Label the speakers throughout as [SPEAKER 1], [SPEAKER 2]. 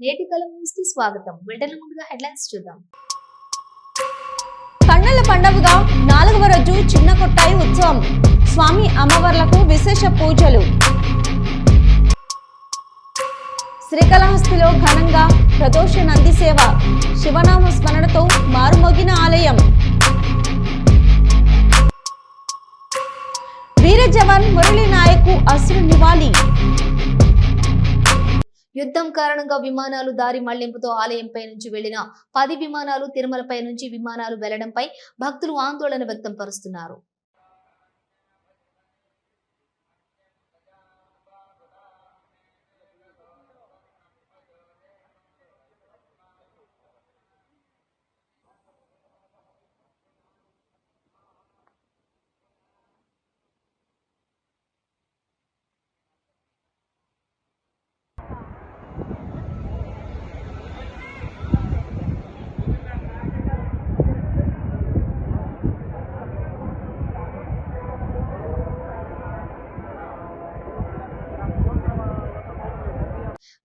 [SPEAKER 1] నేటి కాలం న్యూస్ కి స్వాగతం. వెంటనే ముందుగా హెడ్లైన్స్ చూద్దాం.
[SPEAKER 2] కన్నుల పండుగగా 4వ రోజు చిన్న కొట్టాయి ఉత్సవం. స్వామి అమ్మవార్లకు విశేష పూజలు. శ్రీకాళహస్తిలో ఘనంగా ప్రదోష నంది సేవ. శివనామ స్మరణతో మారుమోగిన ఆలయం. వీర జవాన్ మురళీ నాయక్ అశ్రు నివాళి.
[SPEAKER 1] యుద్ధం కారణంగా విమానాలు దారి మళ్లింపుతో ఆలయంపై నుంచి వెళ్లిన 10 విమానాలు తిరుమలపై నుంచి విమానాలు వెళ్లడంపై భక్తులు ఆందోళన వ్యక్తం పరుస్తున్నారు.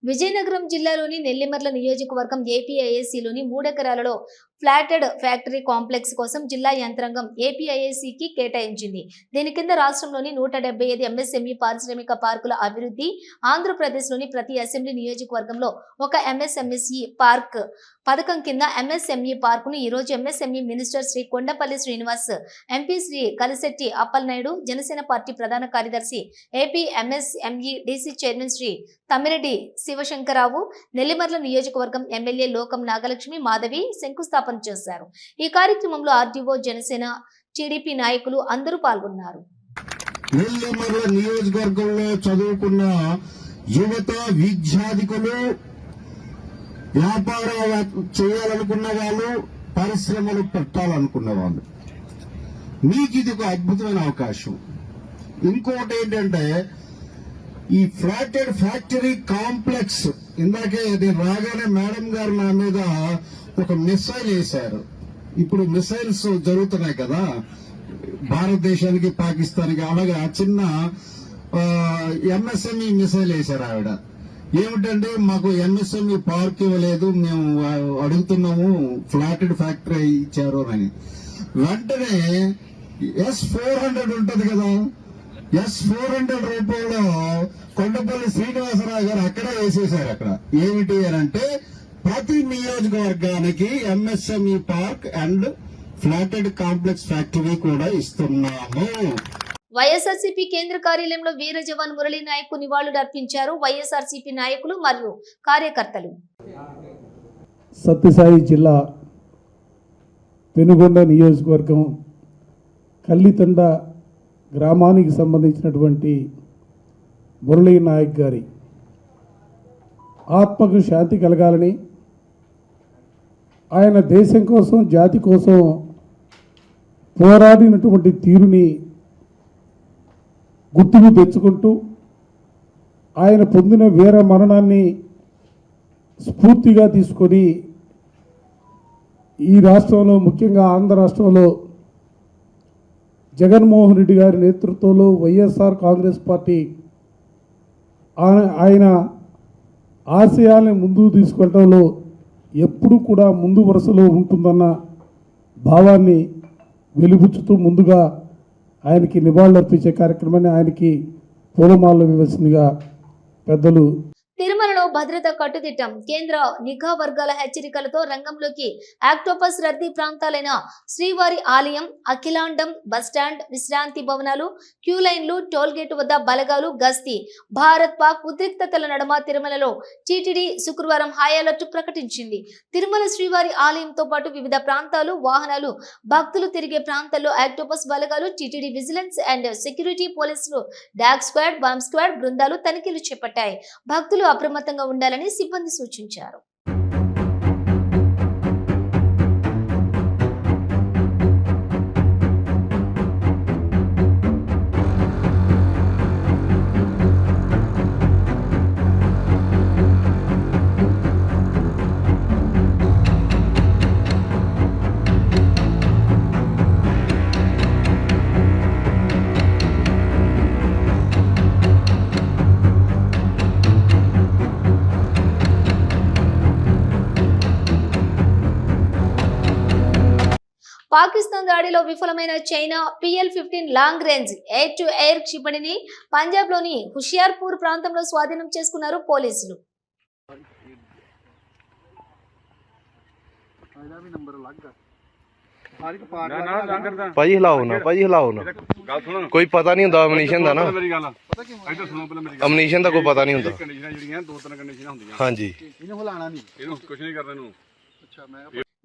[SPEAKER 1] విజయనగరం జిల్లాలోని నెల్లిమర్ల నియోజకవర్గం ఏపీఐఏసీలోని 3 ఎకరాలలో ఫ్లాటెడ్ ఫ్యాక్టరీ కాంప్లెక్స్ కోసం జిల్లా యంత్రాంగం ఏపీఐఏసీకి కేటాయించింది. దీని కింద రాష్ట్రంలోని 175 ఎంఎస్ఎంఈ పారిశ్రామిక పార్కుల అభివృద్ధి, ఆంధ్రప్రదేశ్లోని ప్రతి అసెంబ్లీ నియోజకవర్గంలో ఒక ఎంఎస్ఎంఈ పార్క్ పథకం కింద ఎంఎస్ఎంఈ పార్కును ఈ రోజు MSME minister Shri Kondapalli Srinivas, MP Shri Kalisetti Appalanaidu, Janasena party ప్రధాన కార్యదర్శి AP MSME DC chairman Shri Tammireddy Sivasankararao, Nellimarla నియోజకవర్గం ఎమ్మెల్యే లోకం నాగలక్ష్మి మాధవి శంకుస్థాపన చేశారు. ఈ కార్యక్రమంలో ఆర్డీఓ, జనసేన, టీడీపీ నాయకులు అందరూ పాల్గొన్నారు.
[SPEAKER 3] నెల్లిమర్ల నియోజకవర్గంలో చదువుకున్న యువత, విద్యాధికులు, వ్యాపారాలు చేయాలనుకున్న వాళ్ళు, పరిశ్రమలు పెట్టాలనుకున్న వాళ్ళు, మీకు ఇది ఒక అద్భుతమైన అవకాశం. ఇంకోటి ఏంటంటే ఈ ఫ్లాటెడ్ ఫ్యాక్టరీ కాంప్లెక్స్, ఇందాకే నేను రాగానే మేడం గారు నా మీద ఒక మిసైల్ వేశారు. ఇప్పుడు మిసైల్స్ జరుగుతున్నాయి కదా భారతదేశానికి, పాకిస్తాన్కి, అలాగే ఆ చిన్న ఎంఎస్ఎంఈ మిసైల్ వేశారు ఆవిడ. ఏమిటంటే మాకు ఎంఎస్ఎంఈ పార్క్ ఇవ్వలేదు, మేము అడుగుతున్నాము ఫ్లాటెడ్ ఫ్యాక్టరీ ఇచ్చారు అని. వెంటనే S-400 ఉంటది కదా, S-400 రూపంలో కొండపల్లి శ్రీనివాసరావు గారు అక్కడే వేసేశారు. అక్కడ ఏమిటి అని అంటే ప్రతి నియోజకవర్గానికి MSME park and flatted complex factory కూడా ఇస్తున్నాము.
[SPEAKER 1] వైఎస్ఆర్సీపీ కేంద్ర కార్యాలయంలో వీర జవాన్ మురళీ నాయక్ నివాళులు అర్పించారు వైఎస్ఆర్సీపీ నాయకులు మరియు కార్యకర్తలు.
[SPEAKER 4] సత్యసాయి జిల్లా పెనుగొండ నియోజకవర్గం కల్లితండ గ్రామానికి సంబంధించినటువంటి మురళీ నాయక్ గారి ఆత్మకు శాంతి కలగాలని, ఆయన దేశం కోసం, జాతి కోసం పోరాడినటువంటి తీరుని గుర్తుకు తెచ్చుకుంటూ ఆయన పొందిన వీర మరణాన్ని స్ఫూర్తిగా తీసుకొని ఈ రాష్ట్రంలో, ముఖ్యంగా ఆంధ్ర రాష్ట్రంలో జగన్మోహన్ రెడ్డి గారి నేతృత్వంలో వైఎస్ఆర్ కాంగ్రెస్ పార్టీ ఆయన ఆశయాల్ని ముందుకు తీసుకెళ్ళడంలో ఎప్పుడూ కూడా ముందు వరుసలో ఉంటుందన్న భావాన్ని వెలిబుచ్చుతూ ముందుగా ఆయనకి నివాళులర్పించే కార్యక్రమాన్ని, ఆయనకి పూలమాలలు ఇవ్వాల్సిందిగా పెద్దలు.
[SPEAKER 1] తిరుమలలో భద్రత కట్టుదిట్టం. కేంద్ర నిఘా వర్గాల హెచ్చరికలతో రంగంలోకి ఆక్టోపస్ రద్దీ ప్రాంతాలైన శ్రీవారి ఆలయం, అఖిలాండం, బస్టాండ్, విశ్రాంతి భవనాలు, క్యూ లైన్లు, టోల్ గేట్ వద్ద బలగాలు గస్తీ. భారత్ పాక్ ఉద్రిక్తతల నడుమ తిరుమలలో టీటీడీ శుక్రవారం హై అలర్ట్ ప్రకటించింది. తిరుమల శ్రీవారి ఆలయంతో పాటు వివిధ ప్రాంతాలు, వాహనాలు, భక్తులు తిరిగే ప్రాంతాల్లో ఆక్టోపస్ బలగాలు, టీటీడీ విజిలెన్స్ అండ్ సెక్యూరిటీ పోలీసులు, డాగ్ స్క్వాడ్, బాంబ్ స్క్వాడ్ బృందాలు తనిఖీలు చేపట్టాయి. భక్తులు అప్రమత్తంగా ఉండాలని సిబ్బంది సూచించారు. పాకిస్తాన్ దాడిలో విఫలమైన China PL-15 long range air to air క్షిపణిని పంజాబ్లోని హుషియార్పూర్ ప్రాంతంలో స్వాధీనం చేసుకున్నారు పోలీసులు.
[SPEAKER 5] ਭਾਜੀ ਹਿਲਾਓ ਨਾ ਕੋਈ ਪਤਾ ਨਹੀਂ ਹੁੰਦਾ ਅਮਨੀਸ਼ਨ ਦਾ ਨਾ ਅਮਨੀਸ਼ਨ ਦਾ ਕੋਈ ਪਤਾ ਨਹੀਂ ਹੁੰਦਾ
[SPEAKER 6] ਕੰਡੀਸ਼ਨਾਂ ਜਿਹੜੀਆਂ ਦੋ ਤਿੰਨ ਕੰਡੀਸ਼ਨਾਂ ਹੁੰਦੀਆਂ
[SPEAKER 5] ਹਾਂਜੀ
[SPEAKER 3] ਇਹਨੂੰ ਹਿਲਾਣਾ ਨਹੀਂ
[SPEAKER 6] ਇਹਨੂੰ ਕੁਝ ਨਹੀਂ ਕਰਨਾ ਇਹਨੂੰ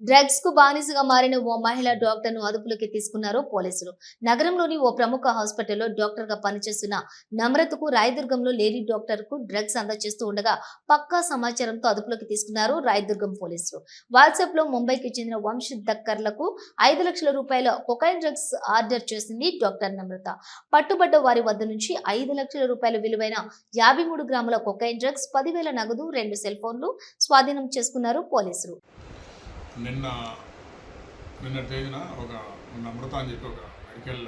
[SPEAKER 1] డ్రగ్స్ కు బానిసగా మారిన ఓ మహిళా డాక్టర్ ను అదుపులోకి తీసుకున్నారు పోలీసులు. నగరంలోని ఓ ప్రముఖ హాస్పిటల్లో డాక్టర్ గా పనిచేస్తున్న నమ్రతకు రాయదుర్గంలో లేడీ డాక్టర్ కు డ్రగ్స్ అందజేస్తూ ఉండగా పక్కా సమాచారంతో అదుపులోకి తీసుకున్నారు రాయదుర్గం పోలీసులు. వాట్సాప్ లో ముంబైకి చెందిన వంశ్ దక్కర్లకు 5 లక్షల రూపాయల కొకైన్ డ్రగ్స్ ఆర్డర్ చేసింది డాక్టర్ నమ్రత. పట్టుబడ్డ వారి వద్ద నుంచి 5 లక్షల రూపాయల విలువైన 53 గ్రాముల కొకైన్ డ్రగ్స్, 10,000 నగదు, 2 సెల్ ఫోన్లు స్వాధీనం చేసుకున్నారు పోలీసులు.
[SPEAKER 7] నిన్న తేదీన ఒక నమ్రత అని చెప్పి ఒక మెడికల్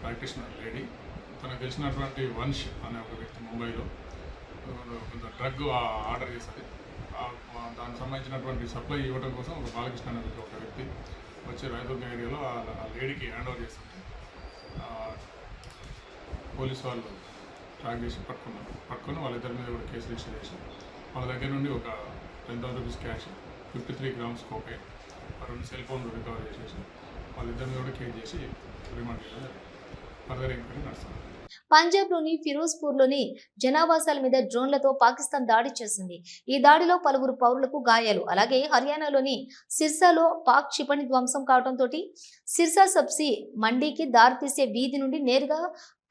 [SPEAKER 7] ప్రాక్టీషనర్ లేడీ తనకు తెలిసినటువంటి వంశ్ అనే ఒక వ్యక్తి ముంబైలో కొంత డ్రగ్ ఆర్డర్ చేస్తుంది. దానికి సంబంధించినటువంటి సప్లై ఇవ్వడం కోసం ఒక బాలకృష్ణ అనే ఒక వ్యక్తి వచ్చి రాయదుర్గం ఏరియాలో ఆ లేడీకి హ్యాండ్ ఓవర్ చేస్తుంది. పోలీసు వాళ్ళు ట్రాక్ చేసి పట్టుకొని వాళ్ళిద్దరి మీద కూడా కేసు రిజిస్టర్ చేసి వాళ్ళ దగ్గర నుండి ఒక 10,000 rupees cash, 53 grams cocaine, 2 cell ఫోన్లు రికవర్ చేసేసి వాళ్ళిద్దరిని కూడా కేసు చేసి రిమాండ్ చేయడం ఫర్దర్ ఎంక్వైరీ నడుస్తుంది.
[SPEAKER 1] పంజాబ్ లోని ఫిరోజ్పూర్ లోని జనావాసాల మీద డ్రోన్లతో పాకిస్తాన్ దాడి చేసింది. ఈ దాడిలో పలువురు పౌరులకు గాయాలు. అలాగే హర్యానాలోని సిర్సాలో పాక్ క్షిపణి ధ్వంసం కావడంతో సిర్సా సబ్సీ మండీకి దారితీసే వీధి నుండి నేరుగా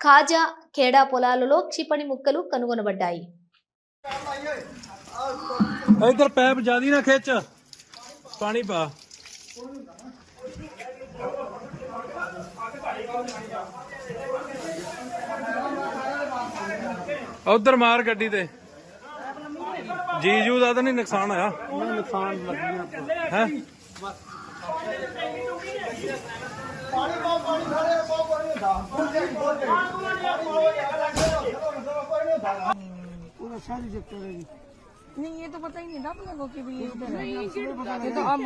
[SPEAKER 1] ఖాజా ఖేడా పొలాలలో క్షిపణి ముక్కలు కనుగొనబడ్డాయి.
[SPEAKER 8] इधर पैप ज्यादा ना खिंच, पानी पा। उधर मार गड्डी ते जीजू का तो नहीं नुकसान होया? है
[SPEAKER 9] नहीं, ये तो पता ही नहीं था अपने को कि भी ये इधर है। ये तो अब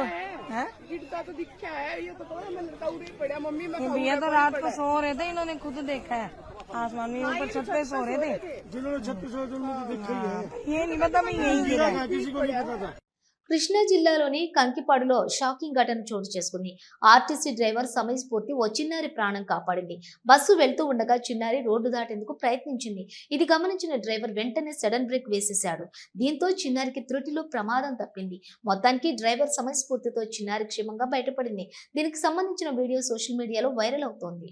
[SPEAKER 9] है गिरता तो दिखा है, ये तो मैंने दौड़े पड़ा मम्मी मैं भैया तो रात को सो रहे थे, इन्होंने खुद देखा है आसमान में ऊपर छत पे सो रहे थे।
[SPEAKER 4] जिन्होंने 36 सौ में तो देखा ही है,
[SPEAKER 9] ये नहीं पता मैं यही गिरा है।
[SPEAKER 4] किसी को नहीं पता था।
[SPEAKER 1] కృష్ణా జిల్లాలోని కంకిపాడులో షాకింగ్ ఘటన చోటు చేసుకుంది. ఆర్టీసీ డ్రైవర్ సమయస్ఫూర్తి ఓ చిన్నారి ప్రాణం కాపాడింది. బస్సు వెళ్తూ ఉండగా చిన్నారి రోడ్డు దాటేందుకు ప్రయత్నించింది. ఇది గమనించిన డ్రైవర్ వెంటనే సడన్ బ్రేక్ వేసేశాడు. దీంతో చిన్నారికి త్రుటిలో ప్రమాదం తప్పింది. మొత్తానికి డ్రైవర్ సమయస్ఫూర్తితో చిన్నారి క్షేమంగా బయటపడింది. దీనికి సంబంధించిన వీడియో సోషల్ మీడియాలో వైరల్ అవుతోంది.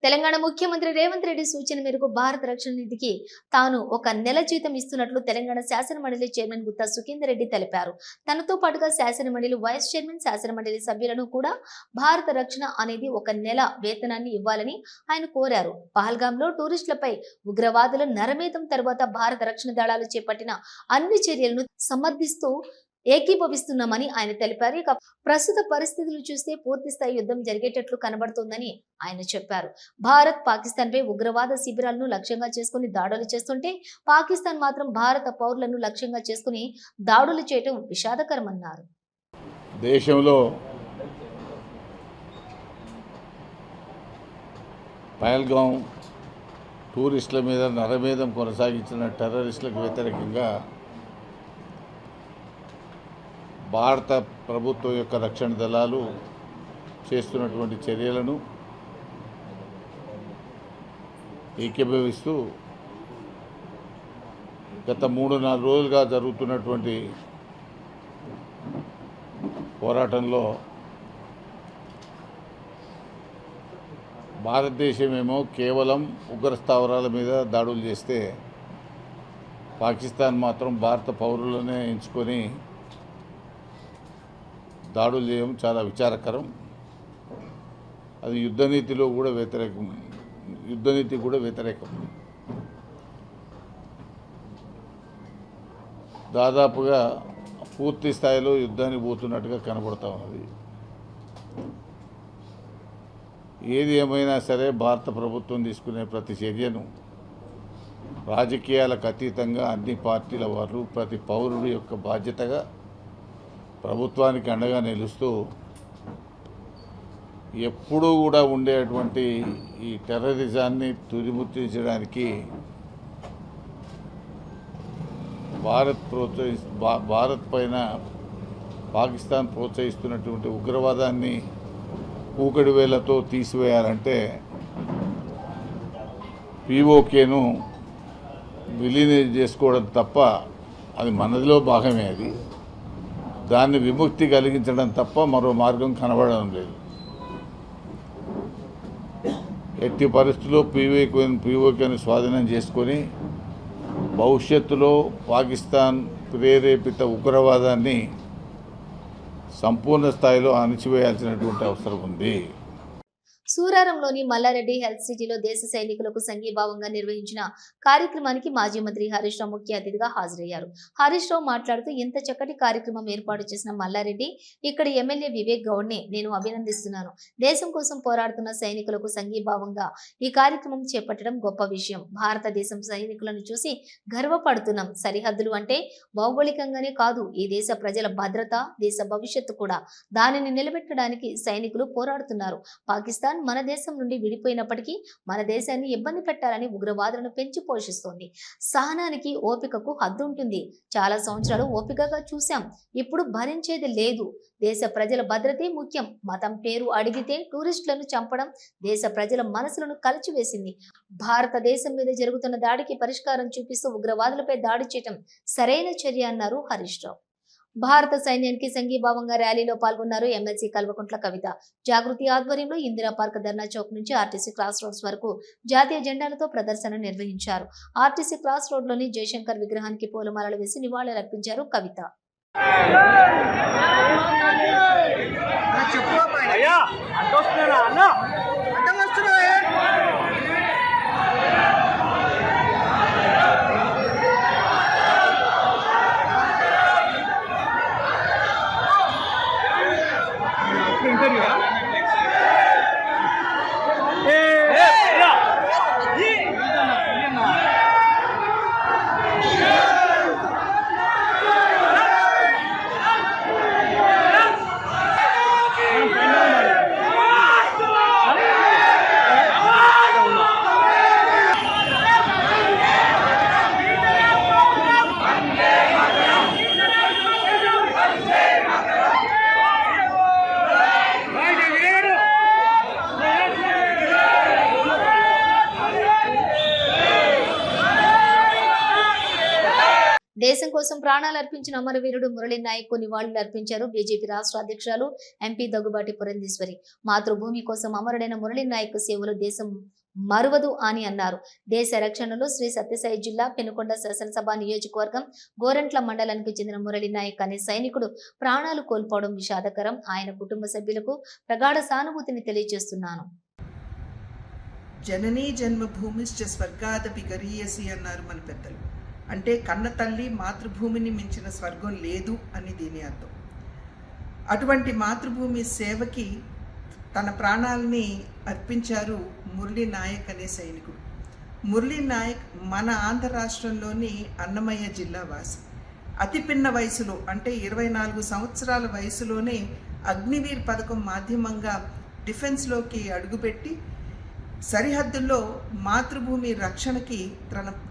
[SPEAKER 1] తెలంగాణ ముఖ్యమంత్రి రేవంత్ రెడ్డి సూచన మేరకు భారత రక్షణ నిధికి తాను 1 నెల జీతం ఇస్తున్నట్లు తెలంగాణ శాసనమండలి చైర్మన్ గుత్తా సుఖేందర్ రెడ్డి తెలిపారు. తనతో పాటుగా శాసనమండలి వైస్ చైర్మన్, శాసనమండలి సభ్యులను కూడా భారత రక్షణ అనేది 1 నెల వేతనాన్ని ఇవ్వాలని ఆయన కోరారు. పహల్గాంలో టూరిస్టులపై ఉగ్రవాదుల నరమేధం తర్వాత భారత రక్షణ దళాలు చేపట్టిన అన్ని చర్యలను సమర్థిస్తూ ఏకీభవిస్తున్నామని ఆయన తెలిపారు. ఇక ప్రస్తుత పరిస్థితులు చూస్తే పూర్తి స్థాయి యుద్ధం జరిగేటట్లు కనబడుతోందని ఆయన చెప్పారు. భారత్ పాకిస్తాన్ పై ఉగ్రవాద శిబిరాలను లక్ష్యంగా చేసుకుని దాడులు చేస్తుంటే పాకిస్తాన్ మాత్రం భారత పౌరులను లక్ష్యంగా చేసుకుని దాడులు చేయడం విషాదకరమన్నారు.
[SPEAKER 10] దేశంలో పహల్గాం టూరిస్టుల మీద నరమేధం కొనసాగించిన టెర్రరిస్టులకు వ్యతిరేకంగా భారత ప్రభుత్వం యొక్క రక్షణ దళాలు చేస్తున్నటువంటి చర్యలను ఏకీభవిస్తూ గత 3-4 రోజులుగా జరుగుతున్నటువంటి పోరాటంలో భారతదేశమేమో కేవలం ఉగ్ర స్థావరాల మీద దాడులు చేస్తే పాకిస్తాన్ మాత్రం భారత పౌరులనే ఎంచుకొని దాడులు చేయడం చాలా విచారకరం. అది యుద్ధనీతి కూడా వ్యతిరేకం. దాదాపుగా పూర్తి స్థాయిలో యుద్ధానికి పోతున్నట్టుగా కనబడతా ఉన్నది. ఏది ఏమైనా సరే భారత ప్రభుత్వం తీసుకునే ప్రతి చర్యను రాజకీయాలకు అతీతంగా అన్ని పార్టీల వారు ప్రతి పౌరుడి యొక్క బాధ్యతగా ప్రభుత్వానికి అండగా నిలుస్తూ ఎప్పుడూ కూడా ఉండేటువంటి ఈ టెర్రరిజాన్ని తుదిముట్టించడానికి భారత్ పైన పాకిస్తాన్ ప్రోత్సహిస్తున్నటువంటి ఉగ్రవాదాన్ని కూకడి వేలతో తీసివేయాలంటే పీఓకేను విలీనం చేసుకోవడం తప్ప, అది మనదిలో భాగమే, అది దాన్ని విముక్తి కలిగించడం తప్ప మరో మార్గం కనబడడం లేదు. ఎట్టి పరిస్థితుల్లో పీఓకేను స్వాధీనం చేసుకొని భవిష్యత్తులో పాకిస్తాన్ ప్రేరేపిత ఉగ్రవాదాన్ని సంపూర్ణ స్థాయిలో అణిచివేయాల్సినటువంటి అవసరం ఉంది.
[SPEAKER 1] సూరారంలోని మల్లారెడ్డి హెల్త్ సిటీలో దేశ సైనికులకు సంఘీభావంగా నిర్వహించిన కార్యక్రమానికి మాజీ మంత్రి హరీష్ రావు ముఖ్య అతిథిగా హాజరయ్యారు. హరీష్ రావు మాట్లాడుతూ ఇంత చక్కటి కార్యక్రమం ఏర్పాటు చేసిన మల్లారెడ్డి ఇక్కడి ఎమ్మెల్యే వివేక్ గౌడ్ని నేను అభినందిస్తున్నాను. దేశం కోసం పోరాడుతున్న సైనికులకు సంఘీభావంగా ఈ కార్యక్రమం చేపట్టడం గొప్ప విషయం. భారతదేశం సైనికులను చూసి గర్వపడుతున్నాం. సరిహద్దులు అంటే భౌగోళికంగానే కాదు, ఈ దేశ ప్రజల భద్రత, దేశ భవిష్యత్తు కూడా. దానిని నిలబెట్టడానికి సైనికులు పోరాడుతున్నారు. పాకిస్తాన్ మన దేశం నుండి విడిపోయినప్పటికీ మన దేశాన్ని ఇబ్బంది పెట్టాలని ఉగ్రవాదులను పెంచి పోషిస్తోంది. సహనానికి, ఓపికకు హద్దు ఉంటుంది. చాలా సంవత్సరాలు ఓపికగా చూశాం. ఇప్పుడు భరించేది లేదు. దేశ ప్రజల భద్రతే ముఖ్యం. మతం పేరు అడిగితే టూరిస్టులను చంపడం దేశ ప్రజల మనసులను కలిచివేసింది. భారతదేశం మీద జరుగుతున్న దాడికి పరిష్కారం చూపిస్తూ ఉగ్రవాదులపై దాడి చేయడం సరైన చర్య అన్నారు హరీష్ రావు. భారత సైన్యానికి సంఘీభావంగా ర్యాలీలో పాల్గొన్నారు ఎమ్మెల్సీ కల్వకుంట్ల కవిత. జాగృతి ఆధ్వర్యంలో ఇందిరా పార్క్ ధర్నా చౌక్ నుంచి ఆర్టీసీ క్రాస్ రోడ్స్ వరకు జాతీయ జెండాలతో ప్రదర్శన నిర్వహించారు. ఆర్టీసీ క్రాస్ రోడ్ లోని జయశంకర్ విగ్రహానికి పూలమాలలు వేసి నివాళులర్పించారు కవిత. దేశం కోసం ప్రాణాలు అర్పించిన అమరవీరుడు మురళీ నాయక్ కు నివాళులు అర్పించారు బీజేపీ రాష్ట్ర అధ్యక్షురాలు ఎంపీ దగ్గుబాటి పురంధేశ్వరి. మాతృభూమి కోసం అమరుడైన మురళీ నాయక్ సేవలు దేశం మరువదు అని అన్నారు. దేశ రక్షణలో శ్రీ సత్యసాయి జిల్లా పెనుకొండ శాసనసభ నియోజకవర్గం గోరంట్ల మండలానికి చెందిన మురళీ నాయక్ అనే సైనికుడు ప్రాణాలు కోల్పోవడం విషాదకరం. ఆయన కుటుంబ సభ్యులకు ప్రగాఢ సానుభూతిని తెలియజేస్తున్నాను.
[SPEAKER 11] జననీ జన్మభూమిశ్చ స్వర్గాదపి గరీయసి అన్నారు మన పెద్దలు. అంటే కన్న తల్లి మాతృభూమిని మించిన స్వర్గం లేదు అని దీని అర్థం. అటువంటి మాతృభూమి సేవకి తన ప్రాణాలని అర్పించారు మురళీ నాయక్ అనే సైనికుడు. మురళీ నాయక్ మన ఆంధ్ర రాష్ట్రంలోని అన్నమయ్య జిల్లా వాసి. అతి పిన్న వయసులో అంటే 24 సంవత్సరాల వయసులోనే అగ్నివీర్ పథకం మాధ్యమంగా డిఫెన్స్లోకి అడుగుపెట్టి సరిహద్దుల్లో మాతృభూమి రక్షణకి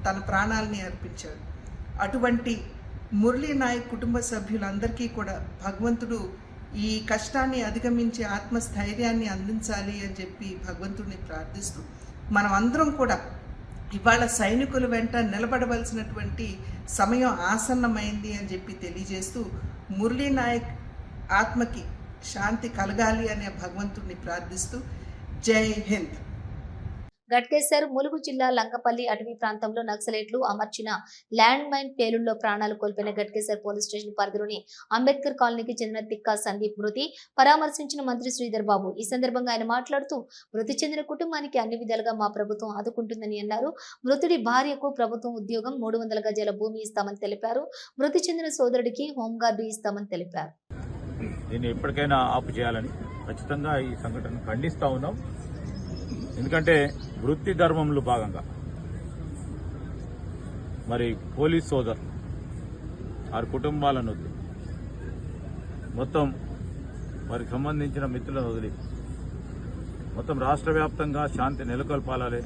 [SPEAKER 11] తన ప్రాణాలని అర్పించాడు. అటువంటి మురళీ నాయక్ కుటుంబ సభ్యులందరికీ కూడా భగవంతుడు ఈ కష్టాన్ని అధిగమించి ఆత్మస్థైర్యాన్ని అందించాలి అని చెప్పి భగవంతుడిని ప్రార్థిస్తూ మనం అందరం కూడా ఇవాళ సైనికుల వెంట నిలబడవలసినటువంటి సమయం ఆసన్నమైంది అని చెప్పి తెలియజేస్తూ మురళీ నాయక్ ఆత్మకి శాంతి కలగాలి అనే భగవంతుడిని ప్రార్థిస్తూ జై హింద్.
[SPEAKER 1] గట్కేసర్ ములుగు జిల్లా లంకపల్లి అటవీ ప్రాంతంలో నక్సలైట్లు అమర్చిన ల్యాండ్ మైన్ పేలుళ్లో ప్రాణాలు కోల్పోయిన గట్కేసర్ పోలీస్ స్టేషన్ పరిధిలోని అంబేద్కర్ కాలనీకి చెందిన తిక్కా సందీప్ మృతి పరామర్శించిన మంత్రి శ్రీధర్ బాబు. ఈ సందర్భంగా ఆయన మాట్లాడుతూ మృతి చెందిన కుటుంబానికి అన్ని విధాలుగా మా ప్రభుత్వం ఆదుకుంటుందని అన్నారు. మృతుడి భార్యకు ప్రభుత్వం ఉద్యోగం 300 గజాల భూమి ఇస్తామని తెలిపారు. మృతి చెందిన సోదరుడికి హోంగార్డు ఇస్తామని తెలిపారు.
[SPEAKER 12] దీన్ని ఎప్పటికైనా ఆపు చేయాలని ఖచ్చితంగా ఈ సంఘటనను ఖండిస్తూ ఉన్నాం. ఎందుకంటే వృత్తి ధర్మంలో భాగంగా మరి పోలీస్ సోదరులు వారి కుటుంబాలను వదిలి మొత్తం వారికి సంబంధించిన మిత్రులను వదిలి మొత్తం రాష్ట్ర వ్యాప్తంగా శాంతి నెలకొల్పాలని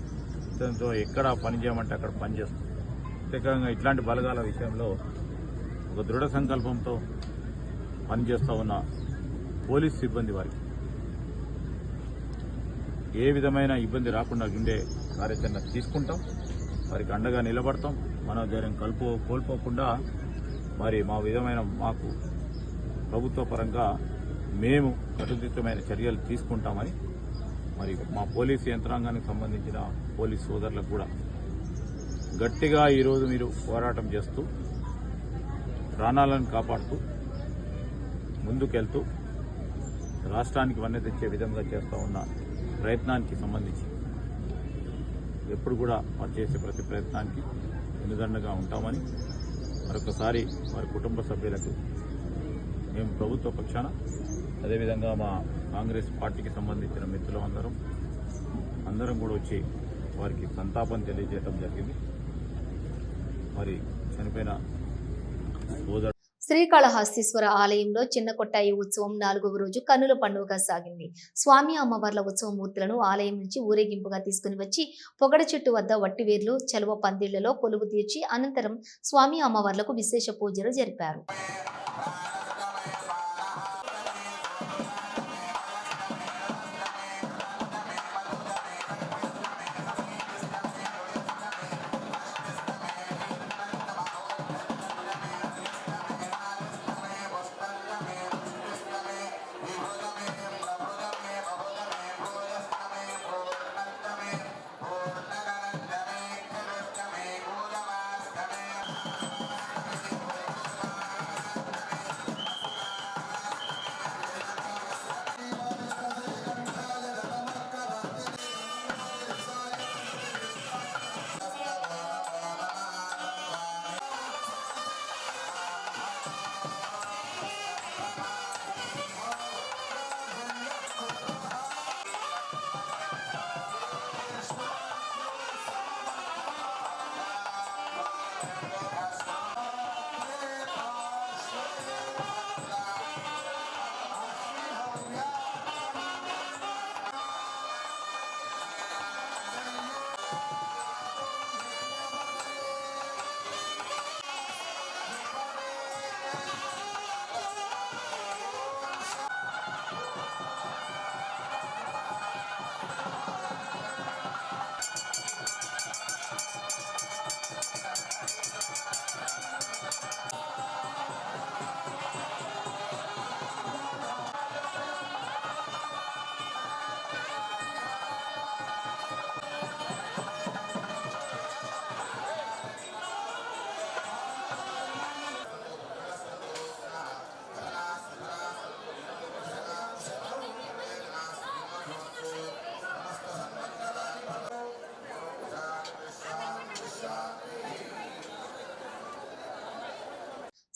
[SPEAKER 12] దాంతో ఎక్కడ పనిచేయమంటే అక్కడ పనిచేస్తాం. ప్రత్యేకంగా ఇట్లాంటి బలగాల విషయంలో ఒక దృఢ సంకల్పంతో పనిచేస్తూ ఉన్న పోలీస్ సిబ్బంది వారికి ఏ విధమైన ఇబ్బంది రాకుండా ఉండే కార్యాచరణ తీసుకుంటాం. వారికి అండగా నిలబడతాం. మనోధైర్యం కోల్పోకుండా మరి మాకు ప్రభుత్వ పరంగా మేము కట్టుదిట్టమైన చర్యలు తీసుకుంటామని మరి మా పోలీసు యంత్రాంగానికి సంబంధించిన పోలీసు సోదరులకు కూడా గట్టిగా ఈరోజు మీరు పోరాటం చేస్తూ ప్రాణాలను కాపాడుతూ ముందుకెళ్తూ రాష్ట్రానికి వన్నె తెచ్చే విధంగా చేస్తూ ఉన్న ప్రయత్నానికి సంబంధించి ఎప్పుడు కూడా వారు చేసే ప్రతి ప్రయత్నానికి వెన్నుదండగా ఉంటామని మరొకసారి వారి కుటుంబ సభ్యులకు మేము ప్రభుత్వ పక్షాన అదేవిధంగా మా కాంగ్రెస్ పార్టీకి సంబంధించిన మిత్రులు అందరం కూడా వచ్చి వారికి సంతాపం తెలియజేయడం జరిగింది. మరి చనిపోయిన సోదరు
[SPEAKER 1] శ్రీకాళహస్తీశ్వర ఆలయంలో చిన్న కొట్టాయి ఉత్సవం 4వ రోజు కన్నుల పండుగగా సాగింది. స్వామి అమ్మవార్ల ఉత్సవ మూర్తులను ఆలయం నుంచి ఊరేగింపుగా తీసుకుని వచ్చి పొగడ చెట్టు వద్ద వట్టివేర్లు చలువ పందిళ్లలో కొలువు తీర్చి అనంతరం స్వామి అమ్మవార్లకు విశేష పూజలు జరిపారు.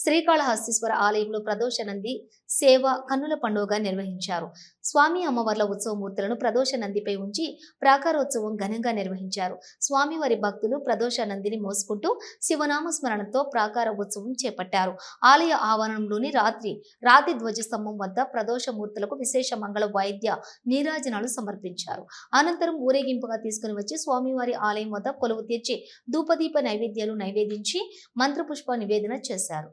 [SPEAKER 1] శ్రీకాళహస్తీశ్వర ఆలయంలో ప్రదోష నంది సేవ కన్నుల పండుగగా నిర్వహించారు. స్వామి అమ్మవార్ల ఉత్సవమూర్తులను ప్రదోష నందిపై ఉంచి ప్రాకారోత్సవం ఘనంగా నిర్వహించారు. స్వామివారి భక్తులు ప్రదోష నందిని మోసుకుంటూ శివనామ స్మరణతో ప్రాకార ఉత్సవం చేపట్టారు. ఆలయ ఆవరణంలోని రాతి ధ్వజస్తంభం వద్ద ప్రదోషమూర్తులకు విశేష మంగళ వాయిద్య నీరాజనాలు సమర్పించారు. అనంతరం ఊరేగింపుగా తీసుకుని వచ్చి స్వామివారి ఆలయం వద్ద కొలువు తీర్చి ధూపదీప నైవేద్యాలు నైవేదించి మంత్రపుష్ప నివేదన చేశారు.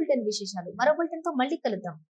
[SPEAKER 1] బులెటిన్ విశేషాలు. మరో బులెటిన్ తో మళ్ళీ కలుద్దాం.